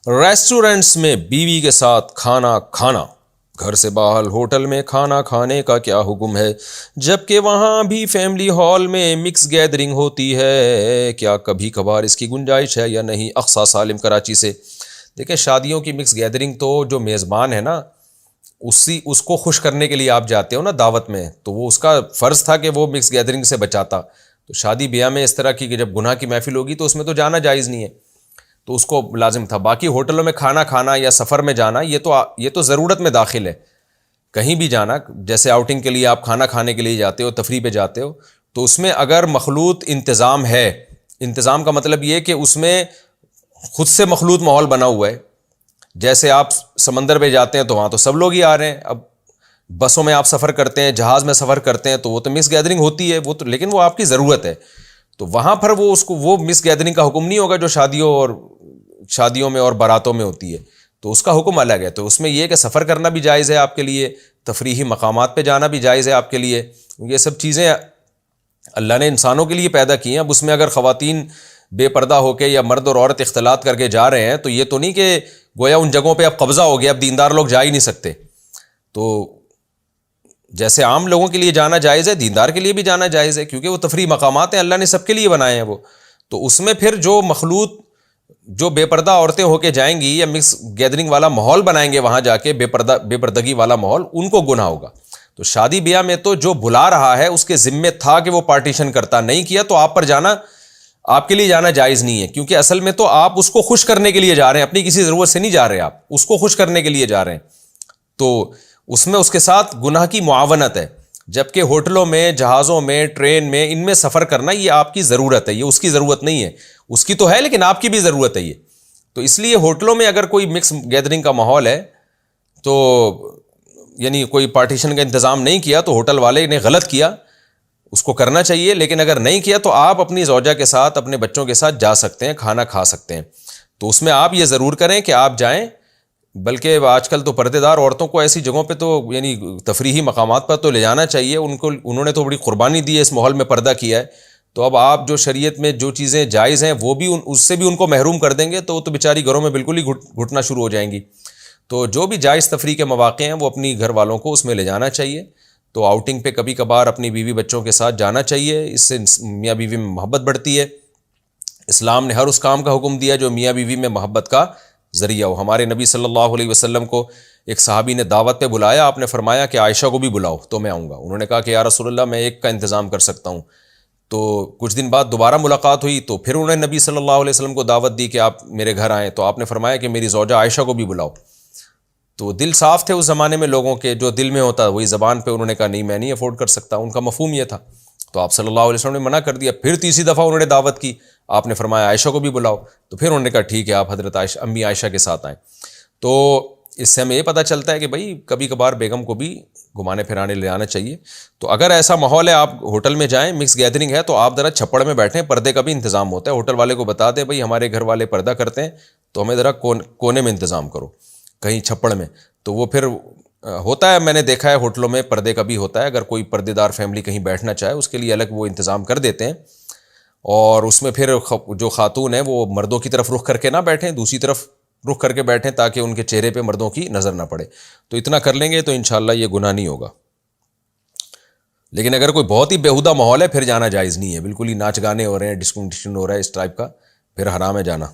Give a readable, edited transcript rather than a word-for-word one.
Restaurants میں بیوی کے ساتھ کھانا کھانا، گھر سے باہر ہوٹل میں کھانا کھانے کا کیا حکم ہے، جبکہ وہاں بھی فیملی ہال میں مکس گیدرنگ ہوتی ہے، کیا کبھی کبھار اس کی گنجائش ہے یا نہیں؟ اقصیٰ سالم کراچی سے۔ دیکھیں، شادیوں کی مکس گیدرنگ تو جو میزبان ہے نا، اس کو خوش کرنے کے لیے آپ جاتے ہو نا دعوت میں، تو وہ اس کا فرض تھا کہ وہ مکس گیدرنگ سے بچاتا۔ تو شادی بیاہ میں اس طرح کی کہ جب گناہ کی محفل ہوگی تو اس میں تو جانا جائز نہیں ہے، تو اس کو لازم تھا۔ باقی ہوٹلوں میں کھانا کھانا یا سفر میں جانا، یہ تو ضرورت میں داخل ہے۔ کہیں بھی جانا، جیسے آؤٹنگ کے لیے آپ کھانا کھانے کے لیے جاتے ہو، تفریح پہ جاتے ہو، تو اس میں اگر مخلوط انتظام ہے، انتظام کا مطلب یہ کہ اس میں خود سے مخلوط ماحول بنا ہوا ہے، جیسے آپ سمندر پہ جاتے ہیں تو وہاں تو سب لوگ ہی آ رہے ہیں، اب بسوں میں آپ سفر کرتے ہیں، جہاز میں سفر کرتے ہیں، تو وہ تو مکس گیدرنگ ہوتی ہے، وہ تو لیکن وہ آپ کی ضرورت ہے، تو وہاں پر وہ مکس گیدرنگ کا حکم نہیں ہوگا جو شادیوں میں اور باراتوں میں ہوتی ہے، تو اس کا حکم الگ ہے۔ تو اس میں یہ کہ سفر کرنا بھی جائز ہے آپ کے لیے، تفریحی مقامات پہ جانا بھی جائز ہے آپ کے لیے، یہ سب چیزیں اللہ نے انسانوں کے لیے پیدا کی ہیں۔ اب اس میں اگر خواتین بے پردہ ہو کے یا مرد اور عورت اختلاط کر کے جا رہے ہیں تو یہ تو نہیں کہ گویا ان جگہوں پہ اب قبضہ ہو گیا، اب دیندار لوگ جا ہی نہیں سکتے۔ تو جیسے عام لوگوں کے لیے جانا جائز ہے، دیندار کے لیے بھی جانا جائز ہے، کیونکہ وہ تفریح مقامات ہیں، اللہ نے سب کے لیے بنائے ہیں وہ۔ تو اس میں پھر جو بے پردہ عورتیں ہو کے جائیں گی یا مکس گیدرنگ والا ماحول بنائیں گے وہاں جا کے، بے پردگی والا ماحول، ان کو گناہ ہوگا۔ تو شادی بیاہ میں تو جو بلا رہا ہے اس کے ذمے تھا کہ وہ پارٹیشن کرتا، نہیں کیا تو آپ پر جانا، آپ کے لیے جانا جائز نہیں ہے، کیونکہ اصل میں تو آپ اس کو خوش کرنے کے لیے جا رہے ہیں، اپنی کسی ضرورت سے نہیں جا رہے، آپ اس کو خوش کرنے کے لیے جا رہے ہیں، تو اس میں اس کے ساتھ گناہ کی معاونت ہے۔ جبکہ ہوٹلوں میں، جہازوں میں، ٹرین میں، ان میں سفر کرنا یہ آپ کی ضرورت ہے، یہ اس کی ضرورت نہیں ہے، اس کی تو ہے لیکن آپ کی بھی ضرورت ہے یہ۔ تو اس لیے ہوٹلوں میں اگر کوئی مکس گیدرنگ کا ماحول ہے تو یعنی کوئی پارٹیشن کا انتظام نہیں کیا تو ہوٹل والے نے غلط کیا، اس کو کرنا چاہیے، لیکن اگر نہیں کیا تو آپ اپنی زوجہ کے ساتھ، اپنے بچوں کے ساتھ جا سکتے ہیں، کھانا کھا سکتے ہیں۔ تو اس میں آپ یہ ضرور کریں کہ آپ جائیں، بلکہ آج کل تو پردے دار عورتوں کو ایسی جگہوں پہ تو یعنی تفریحی مقامات پر تو لے جانا چاہیے، انہوں نے تو بڑی قربانی دی ہے، اس ماحول میں پردہ کیا ہے، تو اب آپ جو شریعت میں جو چیزیں جائز ہیں وہ بھی اس سے بھی ان کو محروم کر دیں گے تو وہ تو بیچاری گھروں میں بالکل ہی گھٹنا شروع ہو جائیں گی۔ تو جو بھی جائز تفریح کے مواقع ہیں وہ اپنی گھر والوں کو اس میں لے جانا چاہیے۔ تو آؤٹنگ پہ کبھی کبھار اپنی بیوی بچوں کے ساتھ جانا چاہیے، اس سے میاں بیوی میں محبت بڑھتی ہے۔ اسلام نے ہر اس کام کا حکم دیا جو میاں بیوی میں محبت کا ذریعہ ہو۔ ہمارے نبی صلی اللہ علیہ وسلم کو ایک صحابی نے دعوت پہ بلایا، آپ نے فرمایا کہ عائشہ کو بھی بلاؤ تو میں آؤں گا۔ انہوں نے کہا کہ یا رسول اللہ میں ایک کا انتظام کر سکتا ہوں۔ تو کچھ دن بعد دوبارہ ملاقات ہوئی تو پھر انہوں نے نبی صلی اللہ علیہ وسلم کو دعوت دی کہ آپ میرے گھر آئیں، تو آپ نے فرمایا کہ میری زوجہ عائشہ کو بھی بلاؤ۔ تو دل صاف تھے اس زمانے میں لوگوں کے، جو دل میں ہوتا وہی زبان پہ، انہوں نے کہا نہیں میں نہیں افورڈ کر سکتا، ان کا مفہوم یہ تھا۔ تو آپ صلی اللہ علیہ وسلم نے منع کر دیا، پھر تیسری دفعہ انہوں نے دعوت کی، آپ نے فرمایا عائشہ کو بھی بلاؤ، تو پھر انہوں نے کہا ٹھیک ہے آپ حضرت عائشہ، امی عائشہ کے ساتھ آئیں۔ تو اس سے ہمیں یہ پتہ چلتا ہے کہ بھائی کبھی کبھار بیگم کو بھی گھمانے پھرانے لے جانا چاہیے۔ تو اگر ایسا ماحول ہے، آپ ہوٹل میں جائیں، مکس گیدرنگ ہے، تو آپ ذرا چھپڑ میں بیٹھیں، پردے کا بھی انتظام ہوتا ہے، ہوٹل والے کو بتا دیں بھائی ہمارے گھر والے پردہ کرتے ہیں تو ہمیں ذرا کونے میں انتظام کرو، کہیں چھپڑ میں۔ تو وہ پھر ہوتا ہے، میں نے دیکھا ہے ہوٹلوں میں پردے کا بھی ہوتا ہے، اگر کوئی پردے دار فیملی کہیں بیٹھنا چاہے اس کے لیے الگ وہ انتظام کر دیتے ہیں، اور اس میں پھر جو خاتون ہیں وہ مردوں کی طرف رخ کر کے نہ بیٹھیں، دوسری طرف رخ کر کے بیٹھیں تاکہ ان کے چہرے پہ مردوں کی نظر نہ پڑے۔ تو اتنا کر لیں گے تو انشاءاللہ یہ گناہ نہیں ہوگا۔ لیکن اگر کوئی بہت ہی بیہودہ ماحول ہے پھر جانا جائز نہیں ہے، بالکل ہی ناچ گانے ہو رہے ہیں، ڈسکو ہو رہا ہے اس ٹائپ کا، پھر حرام ہے جانا۔